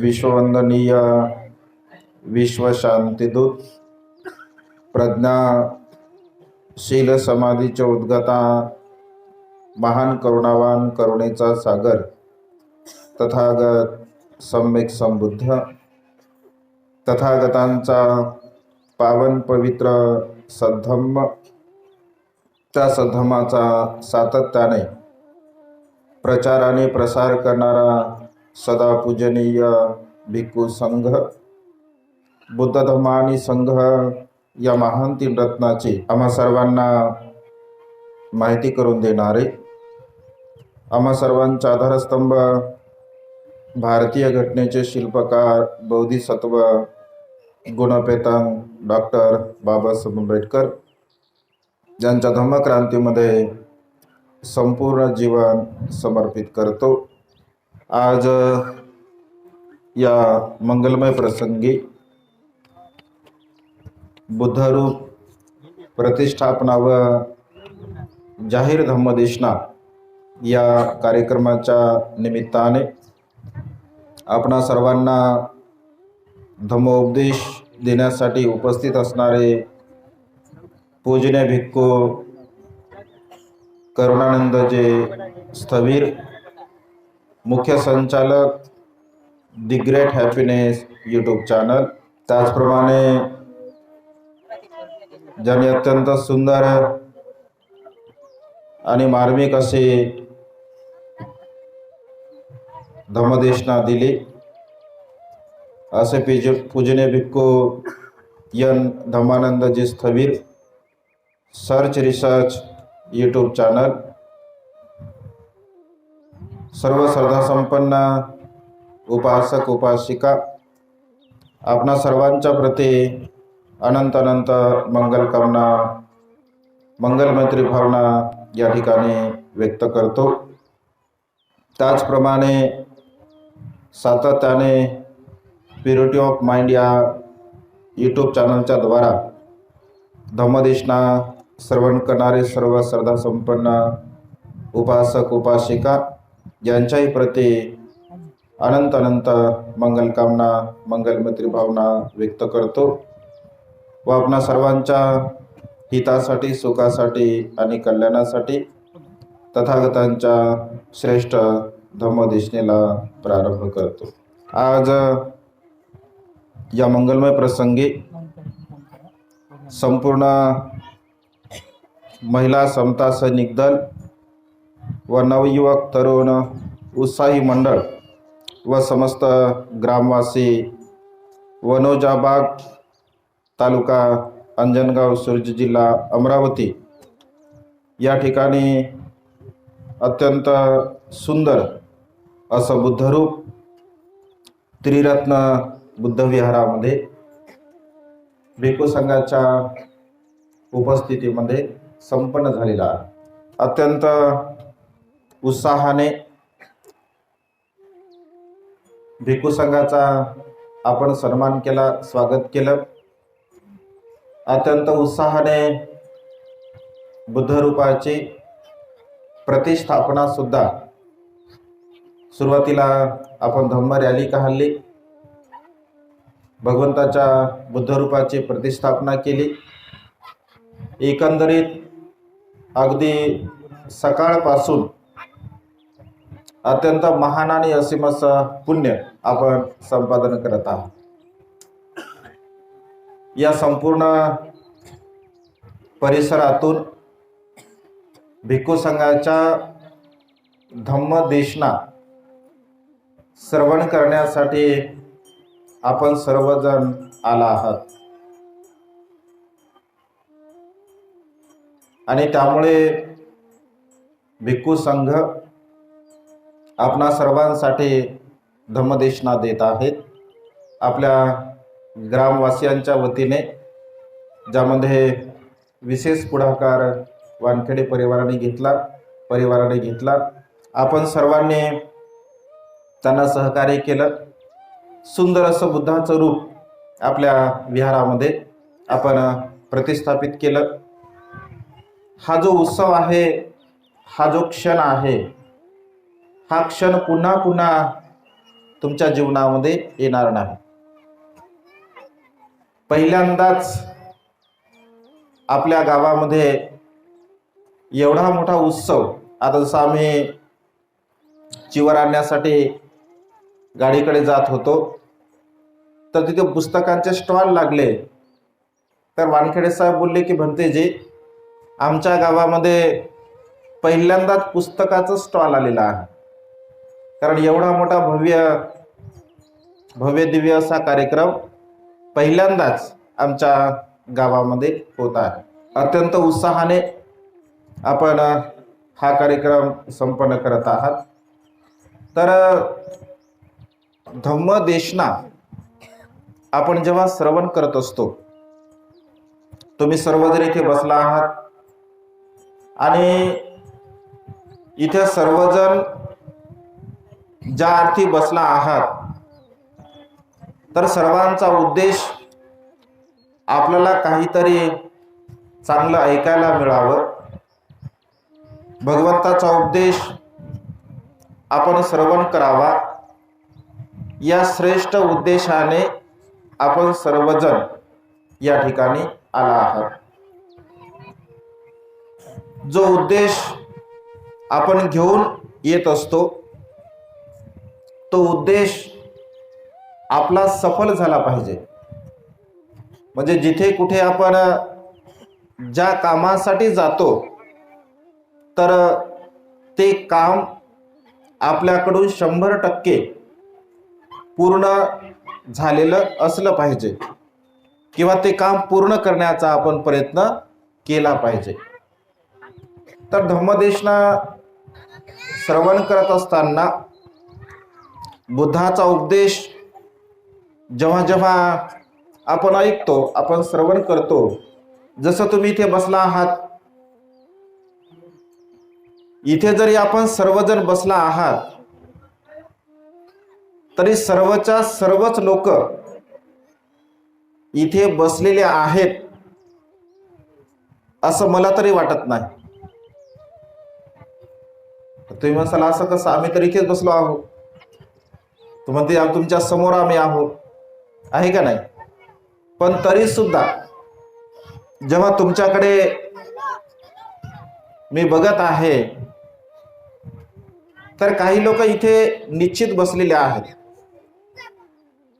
विश्ववंदनीय विश्वशांतिदूत प्रज्ञाशील समाधीचे उद्गता महान करुणावान करुणेचा सागर तथागत सम्यक संबुद्ध तथागतांचा पावन पवित्र सद्धम्म, त्या सद्धम्माचा सातत्याने प्रचार आणि प्रसार करणारा सदा पूजनीय भिक्खू संघ, बुद्ध धम्म आणि संघ या महान तीन रत्नाची आम्हा सर्वांना माहिती करून देणारे, आम्हा सर्वांचा आधारस्तंभ, भारतीय घटनेचे शिल्पकार बोधिसत्व गुणपेतांग डॉक्टर बाबासाहेब आंबेडकर ज्यांच्या धम्मक्रांतीमध्ये संपूर्ण जीवन समर्पित करतो। आज या मंगलमय प्रसंगी बुद्धरूप प्रतिष्ठापना व जाहीर धम्मदेशना या कार्यक्रमाच्या निमित्ताने आपणा सर्वांना धम्मोपदेश देण्यासाठी उपस्थित असणारे पूजनीय भिक्खू करुणानंदजी स्थवीर, मुख्य संचालक the great happiness YouTube channel, त्याचप्रमाणे ज्यांनी अत्यंत सुंदर आणि मार्मिक असे धम्मदेशना दिली असे पूजनीय भिक्खू एन धम्मानंदजी स्थवीर, सर्च रिसर्च यूट्यूब चॅनल, सर्व श्रद्धासंपन्न उपासक उपासिका आपणा सर्वांच्या प्रती अनंत अनंत मंगलकामना, मंगलमैत्री भावना या ठिकाणी व्यक्त करतो। त्याचप्रमाणे सातत्याने प्युरिटी ऑफ माइंड या यूट्यूब चॅनलच्या द्वारा धम्मदेशना श्रवण करणारे सर्व श्रद्धासंपन्न उपासक उपासिका यांच्याही प्रती अनंत अनंत मंगलकामना, मंगलमैत्री भावना व्यक्त करतो व आपणा सर्वांच्या हितासाठी, सुखासाठी आणि कल्याणासाठी तथागतांच्या श्रेष्ठ धम्मदेशनेला प्रारंभ करतो। आज या मंगलमय प्रसंगी संपूर्ण महिला समता सैनिक दल व नवयुवक तरुण उत्साही मंडळ व समस्त ग्रामवासी वनोजाबाग तालुका अंजनगाव सुर्जी जिल्हा अमरावती या ठिकाणी अत्यंत सुंदर असं बुद्धरूप त्रिरत्न बुद्धविहारामध्ये भिक्खू संघाच्या उपस्थितीमध्ये संपन्न झालेला आहे। अत्यंत उत्साहाने भिक्खू संघाचा आपण सन्मान केला, स्वागत केलं। अत्यंत उत्साहाने बुद्धरूपाची प्रतिष्ठापना सुद्धा सुरुवातीला आपण धम्म रॅली काढली, भगवंताच्या बुद्धरूपाची प्रतिष्ठापना केली। एकंदरीत अगदी सकाळपासून अत्यंत महान आणि असीम असं पुण्य आपण संपादन करत आहात। या संपूर्ण परिसरातून भिक्खू संघाच्या धम्मदेशना श्रवण करण्यासाठी आपण सर्वजण आला आहात आणि त्यामुळे भिक्खू संघ आपणा सर्वांसाठी धम्मदेशना देत आहेत। आपल्या ग्रामवासियांच्या वतीने, ज्यामध्ये विशेष पुढाकार वानखेडे परिवाराने घेतला, आपण सर्वांनी त्यांना सहकार्य केलं। सुंदर असं बुद्धाचं रूप आपल्या विहारामध्ये आपण प्रतिस्थापित केलं। हा जो उत्सव आहे, हा जो क्षण आहे, हा क्षण पुन्हा पुन्हा तुमच्या जीवनामध्ये येणार नाही. पहिल्यांदाच आपल्या गावामध्ये एवढा मोठा उत्सव, आता जसं आम्ही चिवर आणण्यासाठी गाडीकडे जात होतो तर तिथे पुस्तकांचे स्टॉल लागले. तर वानखेडे साहेब बोलले की भंतेजी, आमच्या गावामध्ये पहिल्यांदाच पुस्तकाचं स्टॉल आलेला आहे, कारण एवढा मोठा भव्य दिव्य असा कार्यक्रम पहिल्यांदाच आमच्या गावामध्ये होत आहे. अत्यंत उत्साहाने आपण हा कार्यक्रम संपन्न करत आहात. तर धम्मदेशना आपण जेव्हा श्रवण करत असतो, तुम्ही सर्वजण इथे बसला आहात आणि इथे सर्वजण ज्या अर्थी बसला आहात, तर सर्वांचा उद्देश आपल्याला काहीतरी चांगलं ऐकायला मिळावं, भगवंताचा उपदेश आपण श्रवण करावा, या श्रेष्ठ उद्देशाने आपण सर्वजण या ठिकाणी आला आहात. जो उद्देश आपण घेऊन येत असतो तो उद्देश आपला सफल झाला पाहिजे. म्हणजे जिथे कुठे आपण ज्या कामासाठी जातो तर ते काम आपल्याकडून 100% पूर्ण झालेलं असलं पाहिजे, किंवा ते काम पूर्ण करण्याचा आपण प्रयत्न केला पाहिजे. तर धम्मदेशना श्रवण करत असताना बुद्धाचा उपदेश जेव्हा जेव्हा आपण ऐकतो, आपण श्रवण करतो, जसं तुम्ही इथे बसला आहात, इथे जरी आपण सर्वजण बसला आहात तरी सर्वच्या सर्वच लोक इथे बसलेले आहेत असं मला तरी वाटत नाही. तुम्ही म्हणाल असं कसं, आम्ही तर इथेच बसलो आहोत. तुम्ही तुमच्या समोर आम्ही आहोत, आहे का नाही? पण तरी सुद्धा जेव्हा तुमच्याकडे मी बघत आहे तर काही लोक इथे निश्चित बसलेले आहेत,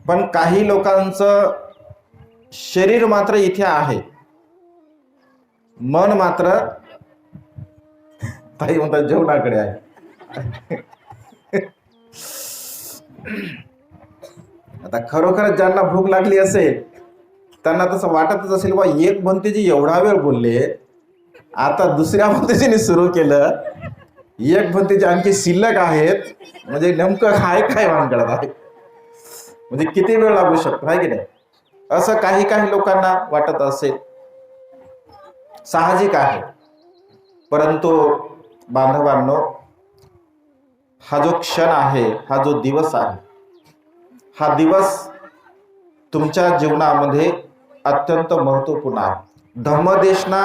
पण काही लोकांचं शरीर मात्र इथे आहे, मन मात्र काही म्हणतात जेवणाकडे आहे. आता खरोखरच ज्यांना भूक लागली असेल त्यांना तसं वाटतच असेल, बा एक भंतेजी एवढा वेळ बोलले, आता दुसऱ्या भंतेजीने सुरू केलं, एक भंतेजी आणखी शिल्लक आहेत, म्हणजे नेमकं काय भानगडत आहे, म्हणजे किती वेळ लागू शकतो, आहे की नाही? असं काही लोकांना वाटत असेल, साहजिक आहे. परंतु बांधवांनो, हा जो क्षण आहे, हा जो दिवस आहे, हा दिवस तुमच्या जीवनामध्ये अत्यंत महत्त्वपूर्ण आहे. धम्मदेशना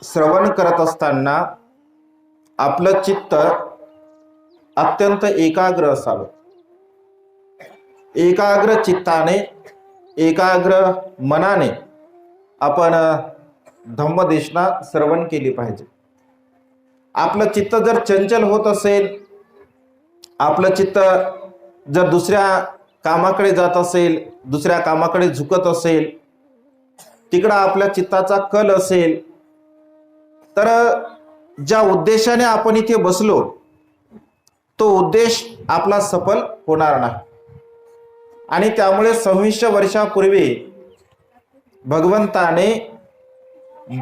श्रवण करत असताना आपलं चित्त अत्यंत एकाग्र असावं. एकाग्र चित्ताने, एकाग्र मनाने आपण धम्मदेशना श्रवण केली पाहिजे. आपलं चित्त जर चंचल होत असेल, आपलं चित्त जर दुसऱ्या कामाकडे जात असेल, दुसऱ्या कामाकडे झुकत असेल, तिकडं आपल्या चित्ताचा कल असेल, तर ज्या उद्देशाने आपण इथे बसलो तो उद्देश आपला सफल होणार नाही. आणि त्यामुळे 26 वर्षापूर्वी भगवंताने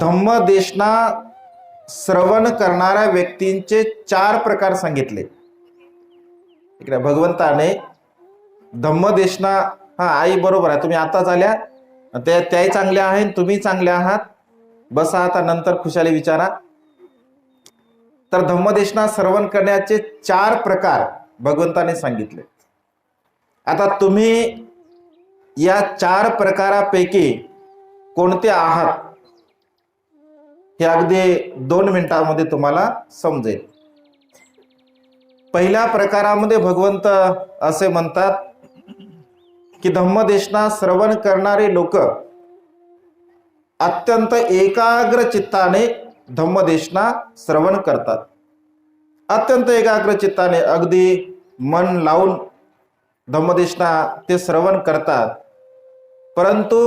धम्मदेशना श्रवण करणाऱ्या व्यक्तींचे 4 प्रकार सांगितले. इकडे भगवंताने धम्मदेशना, हा आई बरोबर आहे, तुम्ही आताच आल्या, त्याही चांगल्या आहेत, तुम्ही चांगल्या आहात, बसा आता, नंतर खुशाली विचारा. तर धम्मदेशना श्रवण करण्याचे 4 प्रकार भगवंताने सांगितले. आता तुम्ही या 4 प्रकारापैकी कोणते आहात हे अगदी 2 मिनिटांमध्ये तुम्हाला समजेल. पहिल्या प्रकारामध्ये भगवंत असे म्हणतात की धम्मदेशना श्रवण करणारे लोक अत्यंत एकाग्र चित्ताने धम्मदेशना श्रवण करतात. अत्यंत एकाग्र चित्ताने अगदी मन लावून धम्मदेशना ते श्रवण करतात. परंतु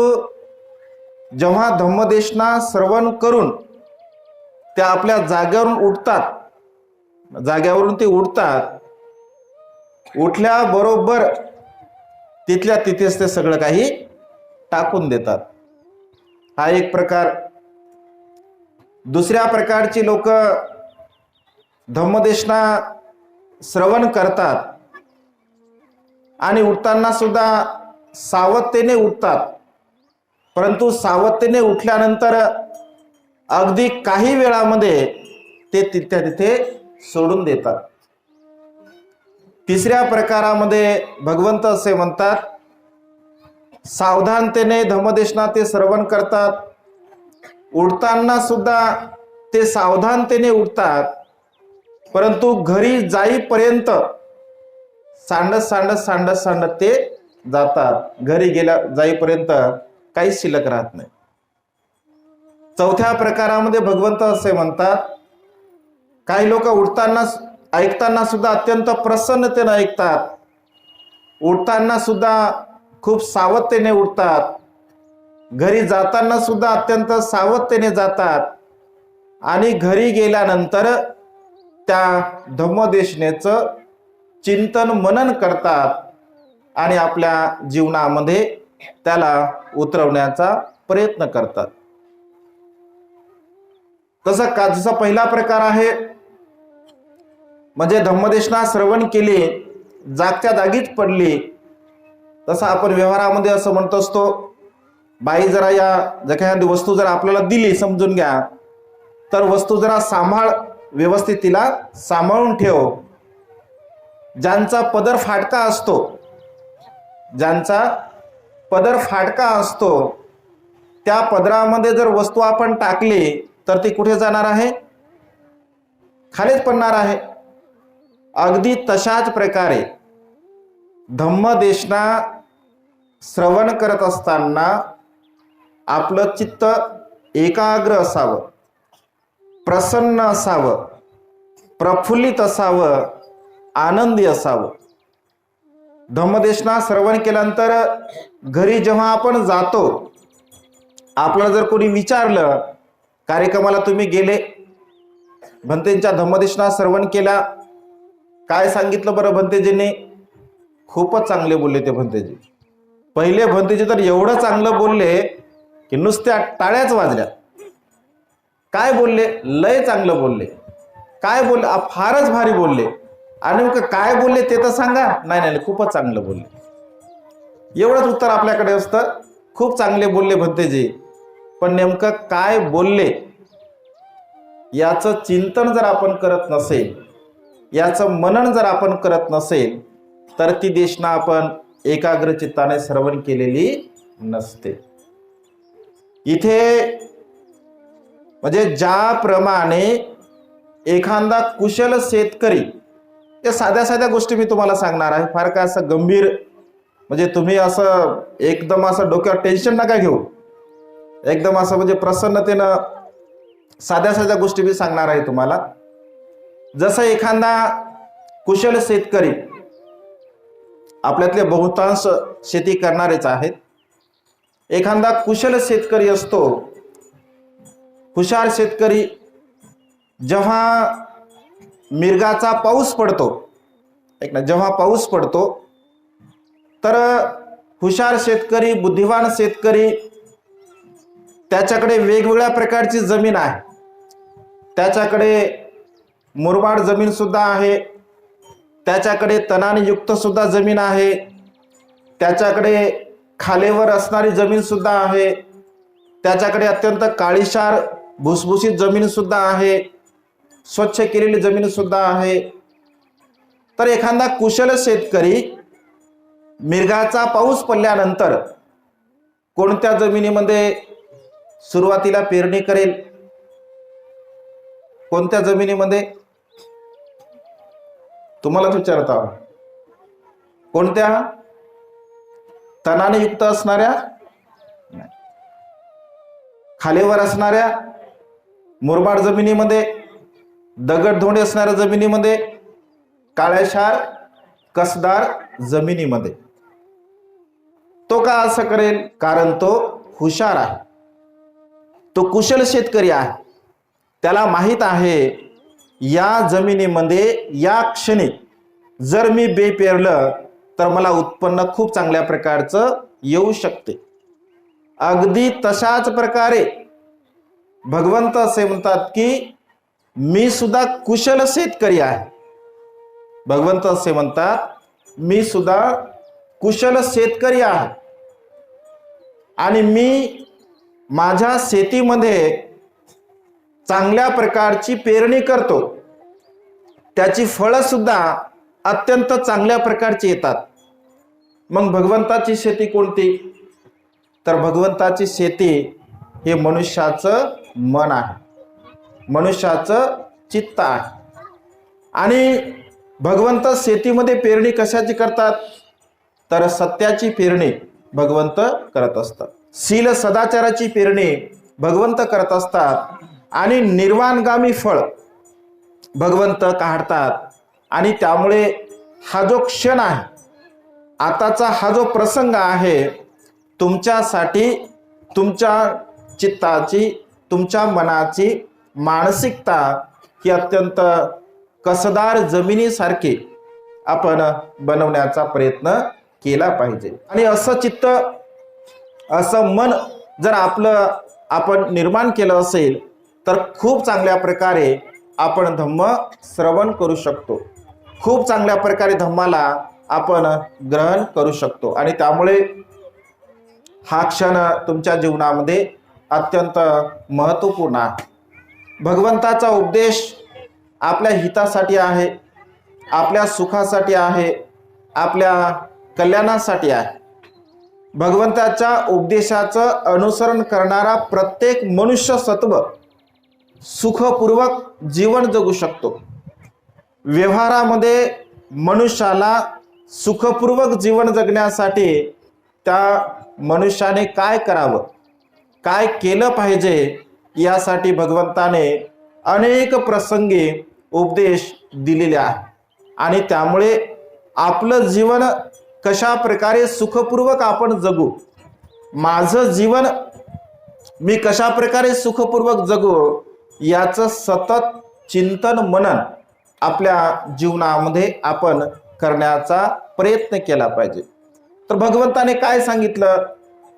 जेव्हा धम्मदेशना श्रवण करून ते आपल्या जागेवरून उठतात, जाग्यावरून ते उठतात, उठल्याबरोबर तिथल्या तिथेच ते सगळं काही टाकून देतात. हा एक प्रकार. दुसऱ्या प्रकारची लोक धम्मदेशना श्रवण करतात आणि उठताना सुद्धा सावधतेने उठतात, परंतु सावधतेने उठल्यानंतर अगदी काही वेळामध्ये ते तिथल्या तिथे सोडून देतात. तिसऱ्या प्रकारामध्ये भगवंत असे म्हणतात, सावधानतेने धम्मदेशना ते श्रवण करतात, उठताना सुद्धा ते सावधानतेने उठतात, परंतु घरी जाईपर्यंत सांडत ते जातात. घरी जाईपर्यंत काहीच शिल्लक राहत नाही. चौथ्या प्रकारामध्ये भगवंत असे म्हणतात, काही लोक ऐकताना सुद्धा अत्यंत प्रसन्नतेने ऐकतात, उठताना सुद्धा खूप सावधतेने उठतात, घरी जाताना सुद्धा अत्यंत सावधतेने जातात आणि घरी गेल्यानंतर त्या धम्मदेशनेचं चिंतन मनन करतात आणि आपल्या जीवनामध्ये त्याला उतरवण्याचा प्रयत्न करतात. जसा पहिला प्रकार आहे म्हणजे धम्मदेशना श्रवण केले, जागच्या जागीच पडली, तसं आपण व्यवहारामध्ये असं म्हणत असतो, बाई जरा एखादी वस्तू जर आपल्याला दिली, समजून घ्या, तर वस्तू जरा व्यवस्थित तिला सांभाळून ठेव. ज्यांचा पदर फाटका असतो त्या पदरामध्ये जर वस्तू आपण टाकली तर ती कुठे जाणार आहे? खालीच पडणार आहे. अगदी तशाच प्रकारे धम्मदेशना श्रवण करत असताना आपलं चित्त एकाग्र असावं, प्रसन्न असावं, प्रफुल्लित असावं, आनंदी असावं. धम्मदेशना श्रवण केल्यानंतर घरी जेव्हा आपण जातो, आपल्याला जर कोणी विचारलं, कार्यक्रमाला तुम्ही गेले, भंतेंच्या धम्मदेशना श्रवण केला, काय सांगितलं बरं भंतेजींनी? खूपच चांगले बोलले ते भंतेजी. पहिले भंतेजी तर एवढं चांगलं बोलले की नुसत्या टाळ्याच वाजल्या. काय बोलले? लय चांगलं बोलले. काय बोलले? फारच भारी बोलले. आणि मग काय बोलले ते तर सांगा. नाही, खूपच चांगलं बोलले. एवढंच उत्तर आपल्याकडे असतं, खूप चांगले बोलले भंतेजी. पण नेमकं काय बोलले याचं चिंतन जर आपण करत नसेल, याचं मनन जर आपण करत नसेल, तर ती देशना आपण एकाग्र चित्ताने श्रवण केलेली नसते. इथे म्हणजे ज्याप्रमाणे एखादा कुशल शेतकरी, या साध्या गोष्टी मी तुम्हाला सांगणार आहे, फार काय असं गंभीर, म्हणजे तुम्ही असं एकदम असं डोक्यावर टेन्शन नका घेऊ, एकदम असं म्हणजे प्रसन्नतेनं साध्या गोष्टी मी सांगणार आहे तुम्हाला. जसं एखादा कुशल शेतकरी, आपल्यातले बहुतांश शेती करणारेच आहेत, एखादा कुशल शेतकरी असतो, हुशार शेतकरी, जेव्हा मिरगाचा पाऊस पडतो, जेव्हा पाऊस पडतो, तर हुशार शेतकरी, बुद्धिवान शेतकरी, त्याच्याकडे वेगवेगळ्या प्रकारची जमीन आहे. त्याच्याकडे मुरमाड जमीन सुद्धा आहे, त्याच्याकडे तणाने युक्त सुद्धा जमीन आहे, त्याच्याकडे खालेवर असणारी जमीन सुद्धा आहे, त्याच्याकडे अत्यंत काळीशार भुसभुशीत जमीन सुद्धा आहे, स्वच्छ केलेली जमीन सुद्धा आहे. तर एखादा कुशल शेतकरी मिरगाचा पाऊस पडल्यानंतर कोणत्या जमिनीमध्ये सुरुवातीला पेरणी करेल? कोणत्या जमिनीमध्ये? तुम्हालाच विचारत आहोत. कोणत्या? तणाने युक्त असणाऱ्या, खालीवर असणाऱ्या, मुरमाड जमिनीमध्ये, दगडधोंडे असणाऱ्या जमिनीमध्ये, काळ्याशार कसदार जमिनीमध्ये. तो का असं करेल? कारण तो हुशार आहे, तो कुशल शेतकरी आहे. त्याला माहित आहे या जमिनीमध्ये या क्षणी जर मी बे पेरलं तर मला उत्पन्न खूप चांगल्या प्रकारचं येऊ शकते. अगदी तशाच प्रकारे भगवंत असे म्हणतात की मी सुद्धा कुशल शेतकरी आहे. भगवंत असे म्हणतात मी सुद्धा कुशल शेतकरी आहे आणि मी माझ्या शेतीमध्ये चांगल्या प्रकारची पेरणी करतो. त्याची फळं सुद्धा अत्यंत चांगल्या प्रकारची येतात. मग भगवंताची शेती कोणती? तर भगवंताची शेती हे मनुष्याचं मन आहे, मनुष्याचं चित्त आहे. आणि भगवंत शेतीमध्ये पेरणी कशाची करतात? तर सत्याची पेरणी भगवंत करत असतात. शील सदाचाराची पेरणी भगवंत करत असतात आणि निर्वाणगामी फळ भगवंत काढतात. आणि त्यामुळे हा जो क्षण आहे, आताचा हा जो प्रसंग आहे, तुमच्यासाठी तुमच्या चित्ताची, तुमच्या मनाची मानसिकता ही अत्यंत कसदार जमिनीसारखी आपण बनवण्याचा प्रयत्न केला पाहिजे. आणि असं चित्त, असं मन जर आपण निर्माण केलं असेल तर खूप चांगल्या प्रकारे आपण धम्म श्रवण करू शकतो, खूप चांगल्या प्रकारे धम्माला आपण ग्रहण करू शकतो. आणि त्यामुळे हा क्षण तुमच्या जीवनामध्ये अत्यंत महत्त्वपूर्ण आहे. भगवंताचा उपदेश आपल्या हितासाठी आहे, आपल्या सुखासाठी आहे, आपल्या कल्याणासाठी आहे. भगवंताच्या उपदेशाचं अनुसरण करणारा प्रत्येक मनुष्य सत्व सुखपूर्वक जीवन जगू शकतो. व्यवहारामध्ये मनुष्याला सुखपूर्वक जीवन जगण्यासाठी त्या मनुष्याने काय करावं, काय केलं पाहिजे, यासाठी भगवंताने अनेक प्रसंगी उपदेश दिलेले आहे. आणि त्यामुळे आपलं जीवन कशा प्रकारे सुखपूर्वक आपण जगू, माझं जीवन मी कशा प्रकारे सुखपूर्वक जगू, याचं सतत चिंतन मनन आपल्या जीवनामध्ये आपण करण्याचा प्रयत्न केला पाहिजे. तर भगवंताने काय सांगितलं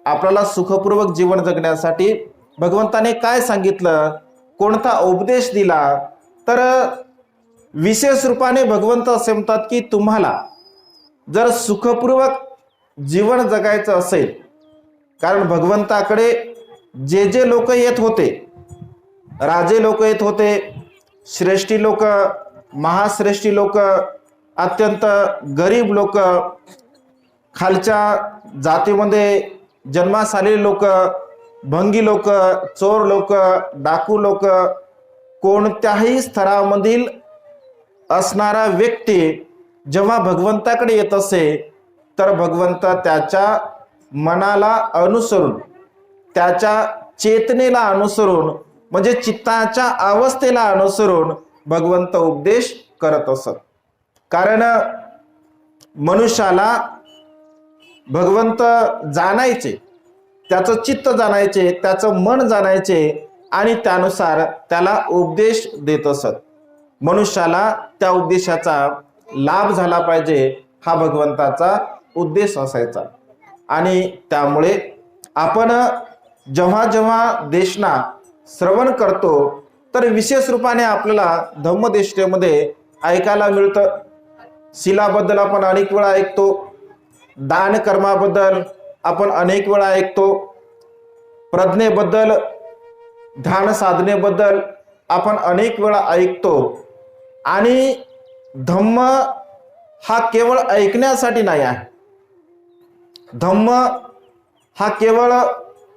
आपल्याला सुखपूर्वक जीवन जगण्यासाठी? भगवंताने काय सांगितलं, कोणता उपदेश दिला? तर विशेष रूपाने भगवंत असे म्हणतात की तुम्हाला जर सुखपूर्वक जीवन जगायचं असेल, कारण भगवंताकडे जे जे लोक येत होते, राजे लोक येत होते, श्रेष्ठी लोक, महाश्रेष्ठी लोक, अत्यंत गरीब लोक, खालच्या जातीमध्ये जन्मास आलेले लोक, भंगी लोक, चोर लोक, डाकू लोक, कोणत्याही स्तरामधील असणारा व्यक्ती जेव्हा भगवंताकडे येत असे तर भगवंत त्याच्या मनाला अनुसरून, त्याच्या चेतनेला अनुसरून, म्हणजे चित्ताच्या अवस्थेला अनुसरून भगवंत उपदेश करत असत. कारण मनुष्याला भगवंत जाणायचे, त्याचं चित्त जाणायचे, त्याचं मन जाणायचे आणि त्यानुसार त्याला उपदेश देत असत. मनुष्याला त्या उपदेशाचा लाभ झाला पाहिजे, हा भगवंताचा उद्देश असायचा. आणि त्यामुळे आपण जेव्हा जेव्हा देशना श्रवण करतो तर विशेष रूपाने आपल्याला धम्मदेष्टेमध्ये ऐकायला मिळतं. शिलाबद्दल आपण अनेक वेळा ऐकतो, दान कर्माबद्दल आपण अनेक वेळा ऐकतो, प्रज्ञेबद्दल, ध्यान साधनेबद्दल आपण अनेक वेळा ऐकतो. आणि धम्म हा केवळ ऐकण्यासाठी नाही आहे, धम्म हा केवळ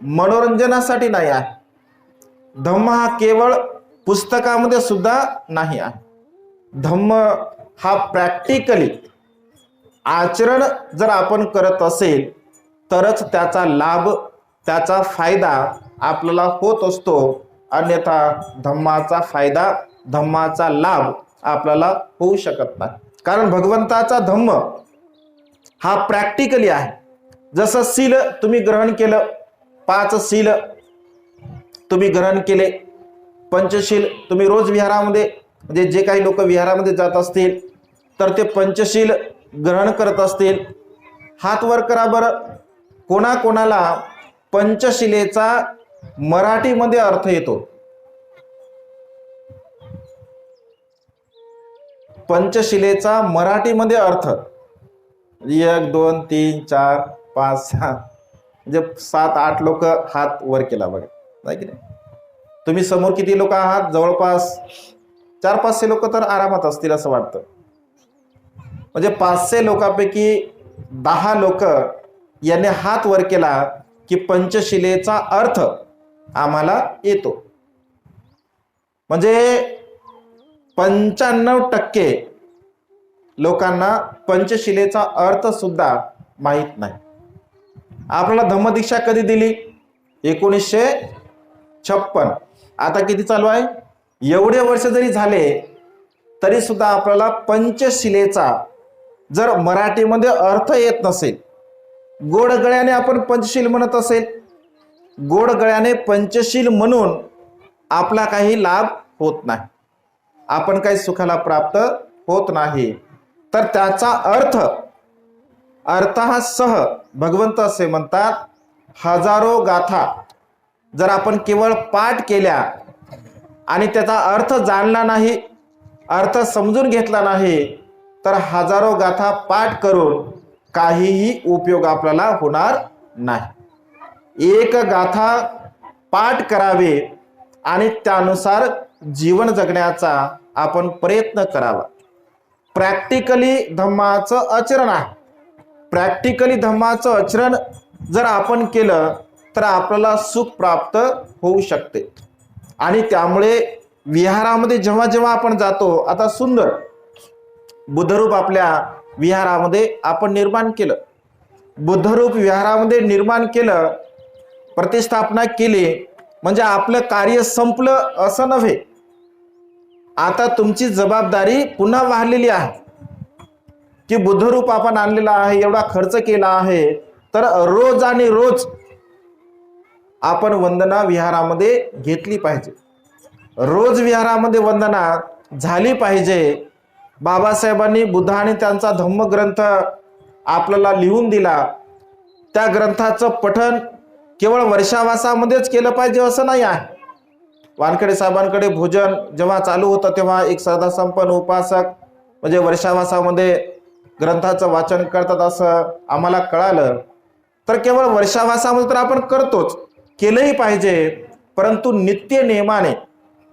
मनोरंजनासाठी नाही आहे, धम्म हा केवळ पुस्तकामध्ये सुद्धा नाही आहे. धम्म हा प्रॅक्टिकली आचरण जर आपण करत असेल तरच त्याचा लाभ, त्याचा फायदा आपल्याला होत असतो. अन्यथा धम्माचा फायदा, धम्माचा लाभ आपल्याला होऊ शकत नाही. कारण भगवंताचा धम्म हा प्रॅक्टिकली आहे. जसं सील तुम्ही ग्रहण केलं, 5 सील तुम्ही ग्रहण केले, पंचशील तुम्ही रोज विहारामध्ये, म्हणजे जे काही लोक विहारामध्ये जात असतील तर ते पंचशील ग्रहण करत असतील. हात वर करा बरं, कोणाकोणाला पंचशिलेचा मराठीमध्ये अर्थ येतो? पंचशिलेचा मराठीमध्ये अर्थ 1 2 3 4 5 6 म्हणजे 7-8 लोक हात वर केला बघा, नाही की नाही? तुम्ही समोर किती लोक आहात? जवळपास 400-500 लोक तर आरामात असतील असं वाटतं. म्हणजे 500 लोकांपैकी 10 लोक यांनी हात वर केला की पंचशिलेचा अर्थ आम्हाला येतो. म्हणजे 95% लोकांना पंचशिलेचा अर्थ सुद्धा माहीत नाही. आपल्याला धम्मदीक्षा कधी दिली? 1956. आता किती चालू आहे? एवढे वर्ष जरी झाले तरी सुद्धा आपल्याला पंचशिलेचा जर मराठीमध्ये अर्थ येत नसेल, गोड गळ्याने आपण पंचशील म्हणत असेल, गोड गळ्याने पंचशील म्हणून आपला काही लाभ होत नाही, आपण काही सुखाला प्राप्त होत नाही. तर त्याचा अर्थासह भगवंत असे म्हणतात, हजारो गाथा जर आपण केवळ पाठ केल्या आणि त्याचा अर्थ जाणला नाही, अर्थ समजून घेतला नाही, तर हजारो गाथा पाठ करून काहीही उपयोग आपल्याला होणार नाही. एक गाथा पाठ करावे आणि त्यानुसार जीवन जगण्याचा आपण प्रयत्न करावा. प्रॅक्टिकली धम्माचं आचरण आहे. प्रॅक्टिकली धम्माचं आचरण जर आपण केलं तर आपल्याला सुख प्राप्त होऊ शकते. आणि त्यामुळे विहारामध्ये जेव्हा जेव्हा आपण जातो, आता सुंदर बुद्धरूप आपल्या विहारामध्ये आपण निर्माण केलं, बुद्धरूप विहारामध्ये निर्माण केलं, प्रतिष्ठापना केली, म्हणजे आपलं कार्य संपलं असं नव्हे. आता तुमची जबाबदारी पुन्हा वाढलेली आहे की बुद्धरूप आपण आणलेला आहे, एवढा खर्च केला आहे, तर रोज आणि रोज आपण वंदना विहारामध्ये घेतली पाहिजे. रोज विहारामध्ये वंदना झाली पाहिजे. बाबासाहेबांनी बुद्ध आणि त्यांचा धम्मग्रंथ आपल्याला लिहून दिला, त्या ग्रंथाचं पठण केवळ वर्षावासामध्येच केलं पाहिजे असं नाही आहे. वानखेडे साहेबांकडे भोजन जेव्हा चालू होतं तेव्हा एक श्रद्धासंपन्न उपासक म्हणजे वर्षावासामध्ये ग्रंथाचं वाचन करतात असं आम्हाला कळालं. तर केवळ वर्षावासामध्ये तर आपण करतोच, केलंही पाहिजे, परंतु नित्य नियमाने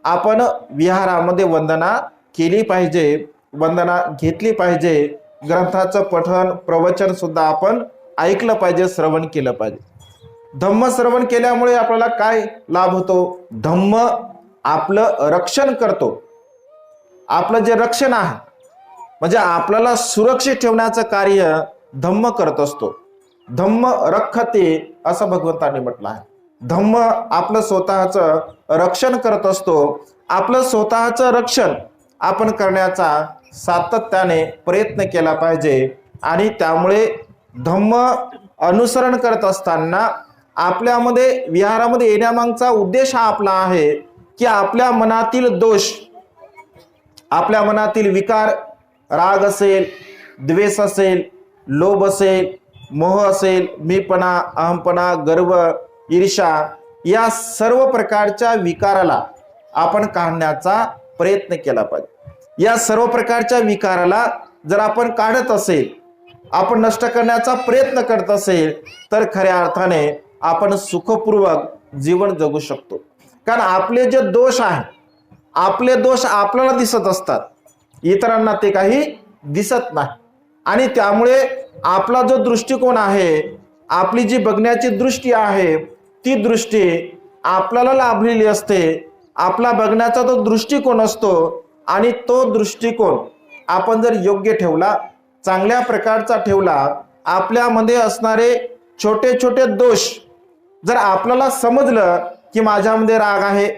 आपण विहारामध्ये वंदना केली पाहिजे, वंदना घेतली पाहिजे. ग्रंथाचं पठण प्रवचन सुद्धा आपण ऐकलं पाहिजे, श्रवण केलं पाहिजे. धम्म श्रवण केल्यामुळे आपल्याला काय लाभ होतो? धम्म आपलं रक्षण करतो. आपलं जे रक्षण आहे म्हणजे आपल्याला सुरक्षित ठेवण्याचं कार्य धम्म करत असतो. धम्म रक्षते असं भगवंतांनी म्हटलं आहे. धम्म आपलं स्वतःचं रक्षण करत असतो. आपलं स्वतःचं रक्षण आपण करण्याचा सातत्याने प्रयत्न केला पाहिजे. आणि त्यामुळे धम्म अनुसरण करत असताना आपल्यामध्ये विहारामध्ये येण्यामागचा उद्देश हा आपला आहे की आपल्या मनातील दोष, आपल्या मनातील विकार, राग असेल, द्वेष असेल, लोभ असेल, मोह असेल, मीपणा, अहमपणा, गर्व, ईर्ष्या, या सर्व प्रकारच्या विकाराला आपण काढण्याचा प्रयत्न केला पाहिजे. या सर्व प्रकारच्या विकाराला जर आपण काढत असेल, आपण नष्ट करण्याचा प्रयत्न करत असेल, तर खऱ्या अर्थाने आपण सुखपूर्वक जीवन जगू शकतो. कारण आपले जे दोष आहेत, आपले दोष आपल्याला दिसत असतात, इतरांना ते काही दिसत नाही. आणि त्यामुळे आपला जो दृष्टिकोन आहे, आपली जी बघण्याची दृष्टी आहे, ती दृष्टी आपल्याला लाभलेली असते. आपला बघण्याचा तो दृष्टिकोन असतो आणि तो दृष्टिकोन आपण जर योग्य ठेवला, चांगल्या प्रकारचा ठेवला, आपल्यामध्ये असणारे छोटे छोटे दोष जर आपल्याला समजलं की माझ्यामध्ये राग आहे,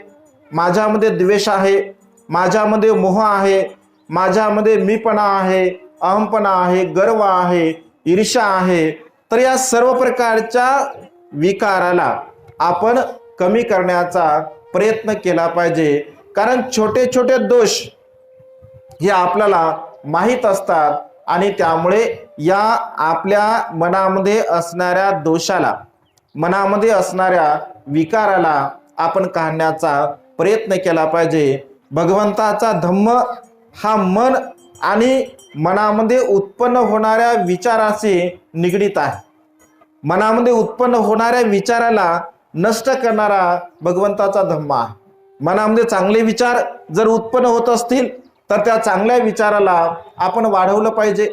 माझ्यामध्ये द्वेष आहे, माझ्यामध्ये मोह आहे, माझ्यामध्ये मीपणा आहे, अहमपणा आहे, गर्व आहे, ईर्ष्या आहे, तर या सर्व प्रकारच्या विकाराला आपण कमी करण्याचा प्रयत्न केला पाहिजे. कारण छोटे छोटे दोष हे आपल्याला माहीत असतात आणि त्यामुळे या आपल्या मनामध्ये असणाऱ्या दोषाला, मनामध्ये असणाऱ्या विकाराला आपण काढण्याचा प्रयत्न केला पाहिजे. भगवंताचा धम्म हा मन आणि मनामध्ये उत्पन्न होणाऱ्या विचाराशी निगडीत आहे. मनामध्ये उत्पन्न होणाऱ्या विचाराला नष्ट करणारा भगवंताचा धम्म आहे. मनामध्ये चांगले विचार जर उत्पन्न होत असतील तर त्या चांगल्या विचाराला आपण वाढवलं पाहिजे.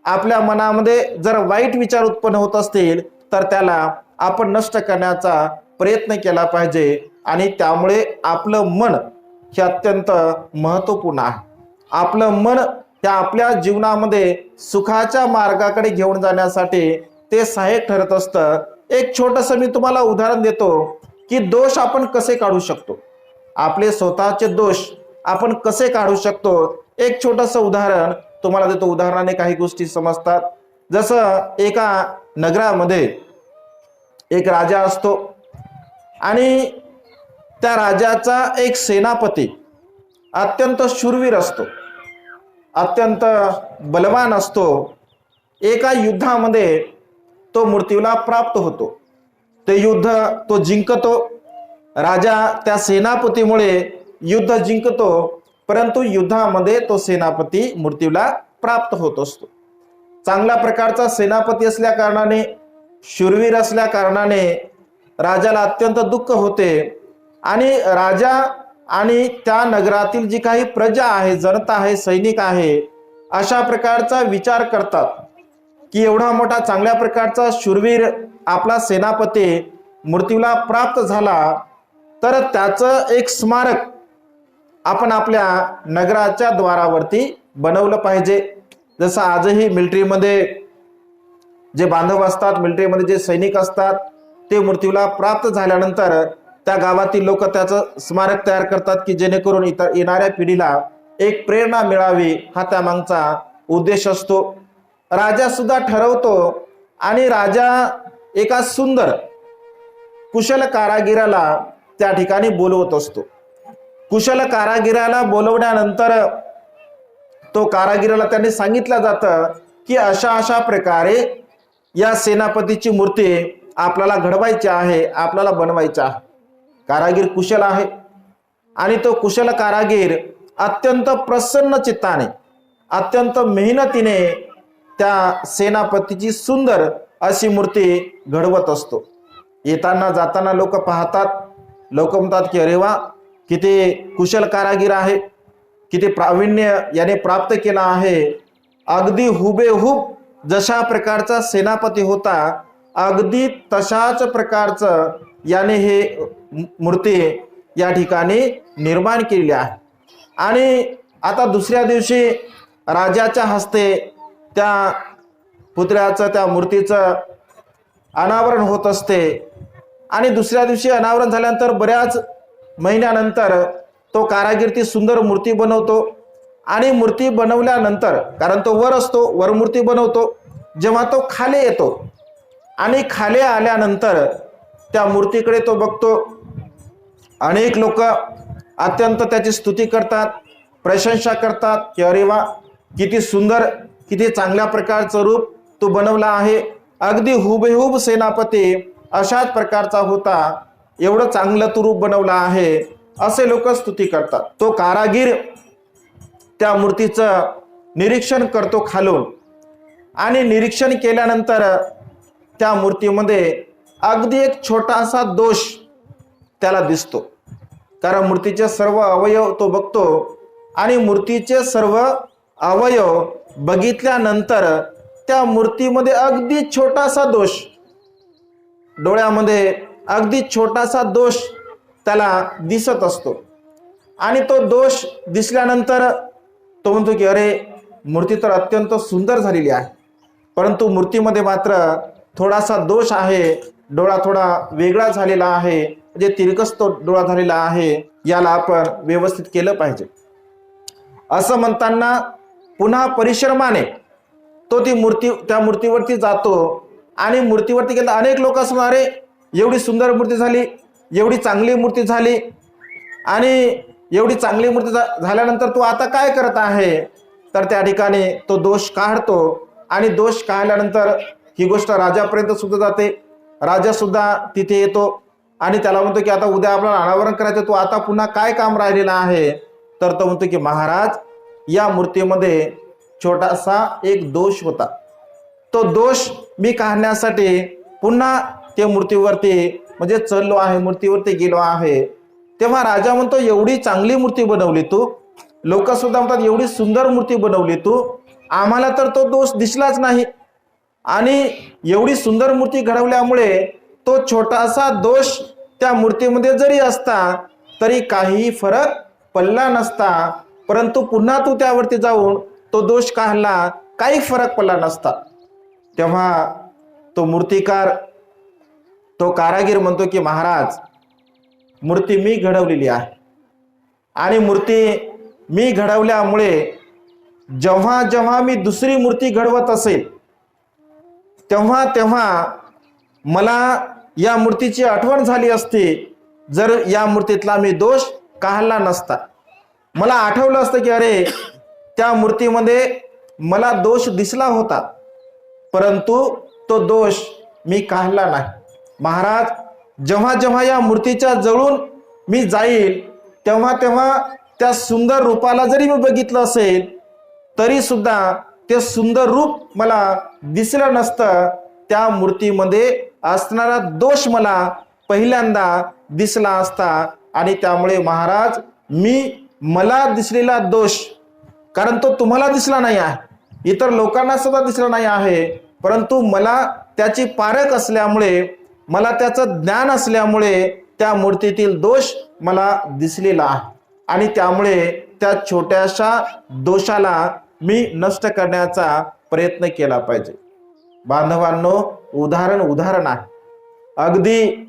आपल्या मनामध्ये जर वाईट विचार उत्पन्न होत असतील तर त्याला आपण नष्ट करण्याचा प्रयत्न केला पाहिजे. आणि त्यामुळे आपलं मन हे अत्यंत महत्त्वपूर्ण आहे. आपलं मन हे आपल्या जीवनामध्ये सुखाच्या मार्गाकडे घेऊन जाण्यासाठी ते सहाय्यक ठरत असतं. एक छोटंसं मी तुम्हाला उदाहरण देतो की दोष आपण कसे काढू शकतो, आपले स्वतःचे दोष आपण कसे काढू शकतो. एक छोटंसं उदाहरण तुम्हाला देतो. उदाहरणाने काही गोष्टी समजतात. जसं एका नगरामध्ये एक राजा असतो आणि त्या राजाचा एक सेनापती अत्यंत शूरवीर असतो, अत्यंत बलवान असतो. एका युद्धामध्ये तो मृत्यूला प्राप्त होतो. ते युद्ध तो जिंकतो. राजा त्या सेनापतीमुळे युद्ध जिंकतो, परंतु युद्धामध्ये तो सेनापती मृत्यूला प्राप्त होत असतो. चांगल्या प्रकारचा सेनापती असल्या कारणाने, शूरवीर असल्या कारणाने राजाला अत्यंत दुःख होते. आणि राजा आणि त्या नगरातील जी काही प्रजा आहे, जनता आहे, सैनिक आहे, अशा प्रकारचा विचार करतात की एवढा मोठा चांगल्या प्रकारचा शूरवीर आपला सेनापती मृत्यूला प्राप्त झाला तर त्याचं एक स्मारक आपण आपल्या नगराच्या द्वारावरती बनवलं पाहिजे. जसं आजही मिलिटरीमध्ये जे बांधव असतात, मिलिटरीमध्ये जे सैनिक असतात, ते मृत्यूला प्राप्त झाल्यानंतर त्या गावातील लोक त्याचं स्मारक तयार करतात की जेणेकरून इतर येणाऱ्या पिढीला एक प्रेरणा मिळावी, हा त्यामागचा उद्देश असतो. राजा सुद्धा ठरवतो आणि राजा एका सुंदर कुशल कारागिराला त्या ठिकाणी बोलवत असतो. कुशल कारागिराला बोलवल्यानंतर तो कारागिराला त्यांनी सांगितलं जातं की अशा अशा प्रकारे या सेनापतीची मूर्ती आपल्याला घडवायची आहे, आपल्याला बनवायची आहे. कारागीर कुशल आहे आणि तो कुशल कारागीर अत्यंत प्रसन्न चित्ताने, अत्यंत मेहनतीने त्या सेनापतीची सुंदर अशी मूर्ती घडवत असतो. येताना जाताना लोक पाहतात, लोक म्हणतात की अरे वा, किती कुशल कारागीर आहे, किती प्रावीण्य याने प्राप्त केला आहे. अगदी हुबेहूब जशा प्रकारचा सेनापती होता, अगदी तशाच प्रकारचं याने हे मूर्ती या ठिकाणी निर्माण केलेली आहे. आणि आता दुसऱ्या दिवशी राजाच्या हस्ते त्या पुतळ्याचं, त्या मूर्तीचं अनावरण होत असते. आणि दुसऱ्या दिवशी अनावरण झाल्यानंतर बऱ्याच महिन्यानंतर तो कारागीर ती सुंदर मूर्ती बनवतो. आणि मूर्ती बनवल्यानंतर, कारण तो वर असतो, वर मूर्ती बनवतो, जेव्हा तो खाली येतो आणि खाली आल्यानंतर त्या मूर्तीकडे तो बघतो. अनेक लोक अत्यंत त्याची स्तुती करतात, प्रशंसा करतात की अरे वा, किती सुंदर, किती चांगल्या प्रकारचं रूप तो बनवला आहे. अगदी हुबेहूब सेनापती अशाच प्रकारचा होता, एवढं चांगलं तू रूप बनवलं आहे, असे लोक स्तुती करतात. तो कारागीर त्या मूर्तीचं निरीक्षण करतो खालून. आणि निरीक्षण केल्यानंतर त्या मूर्तीमध्ये अगदी एक छोटासा दोष त्याला दिसतो. कारण मूर्तीचे सर्व अवयव तो बघतो आणि मूर्तीचे सर्व अवयव बघितल्यानंतर त्या मूर्तीमध्ये अगदी छोटासा दोष, डोळ्यामध्ये अगदी छोटासा दोष त्याला दिसत असतो. आणि तो दोष दिसल्यानंतर तो म्हणतो की अरे, मूर्ती तर अत्यंत सुंदर झालेली आहे, परंतु मूर्तीमध्ये मात्र थोडासा दोष आहे. डोळा थोडा वेगळा झालेला आहे, म्हणजे तिरकस तो डोळा झालेला आहे. याला आपण व्यवस्थित केलं पाहिजे. असं म्हणताना पुन्हा परिश्रमाने तो त्या मूर्तीवरती जातो आणि मूर्तीवरती गेला. अनेक लोक असणार, अरे एवढी सुंदर मूर्ती झाली, एवढी चांगली मूर्ती झाली, आणि एवढी चांगली मूर्ती झाल्यानंतर तू आता काय करत आहे? तर त्या ठिकाणी तो दोष काढतो, आणि दोष काढल्यानंतर ही गोष्ट राजापर्यंत सुद्धा जाते. राजा सुद्धा तिथे येतो आणि त्याला म्हणतो की आता उद्या आपल्याला अनावरण करायचं, तू आता पुन्हा काय काम राहिलेलं आहे? तर तो म्हणतो की महाराज, या मूर्तीमध्ये छोटासा एक दोष होता, तो दोष मी काढण्यासाठी पुन्हा त्या मूर्तीवरती म्हणजे चढलो आहे, मूर्तीवरती गेलो आहे. तेव्हा राजा म्हणतो, एवढी चांगली मूर्ती बनवली तू, लोक सुद्धा म्हणतात एवढी सुंदर मूर्ती बनवली तू, आम्हाला तर तो दोष दिसलाच नाही. आणि एवढी सुंदर मूर्ती घडवल्यामुळे तो छोटासा दोष त्या मूर्तीमध्ये जरी असता तरी काही फरक पडला नसता, परंतु पुन्हा तू त्यावरती जाऊन तो दोष काढला, काही फरक पडला नसता. तेव्हा तो मूर्तिकार, तो कारागीर म्हणतो की महाराज, मूर्ती मी घडवलेली आहे, आणि मूर्ती मी घडवल्यामुळे जेव्हा जेव्हा मी दुसरी मूर्ती घडवत असेल तेव्हा तेव्हा मला या मूर्तीची आठवण झाली असती. जर या मूर्तीतला मी दोष काढला नसता, मला आठवलं असतं की अरे त्या मूर्तीमध्ये मला दोष दिसला होता, परंतु तो दोष मी काढला नाही. महाराज, जेव्हा जेव्हा या मूर्तीच्या जवळून मी जाईल तेव्हा तेव्हा त्या सुंदर रूपाला जरी मी बघितलं असेल तरी सुद्धा ते सुंदर रूप मला दिसलं नसतं, त्या मूर्तीमध्ये असणारा दोष मला पहिल्यांदा दिसला असता. आणि त्यामुळे महाराज, मला दिसलेला दोष, कारण तो तुम्हाला दिसला नाही आहे, इतर लोकांना सुद्धा दिसला नाही आहे, परंतु मला त्याची पारख असल्यामुळे, मला त्याचं ज्ञान असल्यामुळे त्या मूर्तीतील दोष मला दिसलेला आहे, आणि त्यामुळे त्या छोट्याशा दोषाला मी नष्ट करण्याचा प्रयत्न केला पाहिजे. बांधवांनो, उदाहरण आहे. अगदी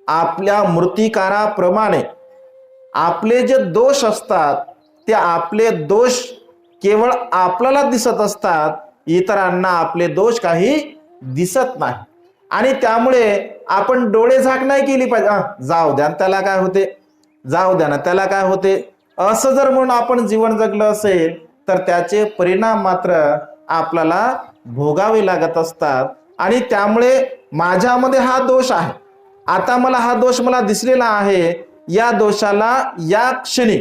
आपल्या मूर्तिकाराप्रमाणे आपले जे दोष असतात ते आपले दोष केवळ आपल्याला दिसत असतात, इतरांना आपले दोष काही दिसत नाही. आणि त्यामुळे आपण डोळे झाक नाही केली पाहिजे, जाऊ द्या त्याला काय होते, जाऊ द्या ना त्याला काय होते, असं जर म्हणून आपण जीवन जगलं असेल तर त्याचे परिणाम मात्र आपल्याला भोगावे लागत असतात. आणि त्यामुळे माझ्यामध्ये हा दोष आहे, आता मला हा दोष मला दिसलेला आहे, या दोषाला या क्षणी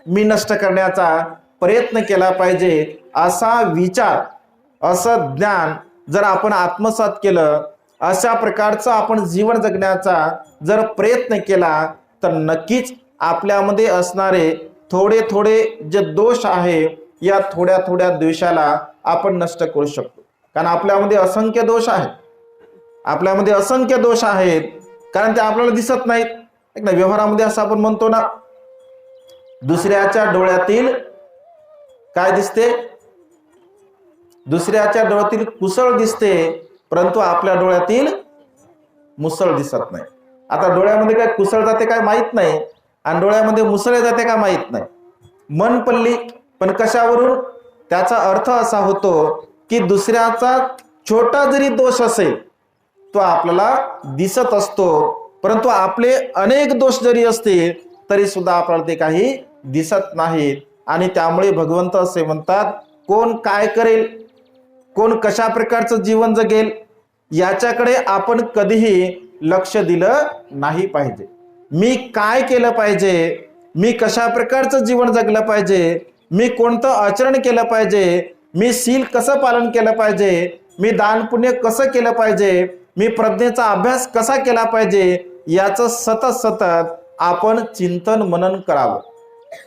मी नष्ट करण्याचा प्रयत्न केला पाहिजे. असा विचार, असं ज्ञान जर आपण आत्मसात केलं, अशा प्रकारचं आपण जीवन जगण्याचा जर प्रयत्न केला तर नक्कीच आपल्यामध्ये असणारे थोडे थोडे जे दोष आहे, या थोड्या थोड्या दोषाला आपण नष्ट करू शकतो. कारण आपल्यामध्ये असंख्य दोष आहेत, आपल्यामध्ये असंख्य दोष आहेत, कारण ते आपल्याला दिसत नाहीत. व्यवहारामध्ये असं आपण म्हणतो ना, दुसऱ्याच्या डोळ्यातील काय दिसते, दुसऱ्याच्या डोळ्यातील कुसळ दिसते, परंतु आपल्या डोळ्यातील मुसळ दिसत नाही. आता डोळ्यामध्ये काय कुसळ जाते काय माहित नाही, आणि डोळ्यामध्ये मुसळ जाते काय माहित नाही. मन पल्ली, पण कशावरून? त्याचा अर्थ असा होतो की दुसऱ्याचा छोटा जरी दोष असेल तो आपल्याला दिसत असतो, परंतु आपले अनेक दोष जरी असतील तरी सुद्धा आपल्याला ते काही दिसत नाहीत. आणि त्यामुळे भगवंत असे म्हणतात, कोण काय करेल, कोण कशा प्रकारचं जीवन जगेल, याच्याकडे आपण कधीही लक्ष दिलं नाही पाहिजे. मी काय केलं पाहिजे, मी कशा प्रकारचं जीवन जगलं पाहिजे, मी कोणतं आचरण केलं पाहिजे, मी शील कसं पालन केलं पाहिजे, मी दान पुण्य कसं केलं पाहिजे, मी प्रज्ञेचा अभ्यास कसा केला पाहिजे, याचं सतत आपण चिंतन मनन करावं.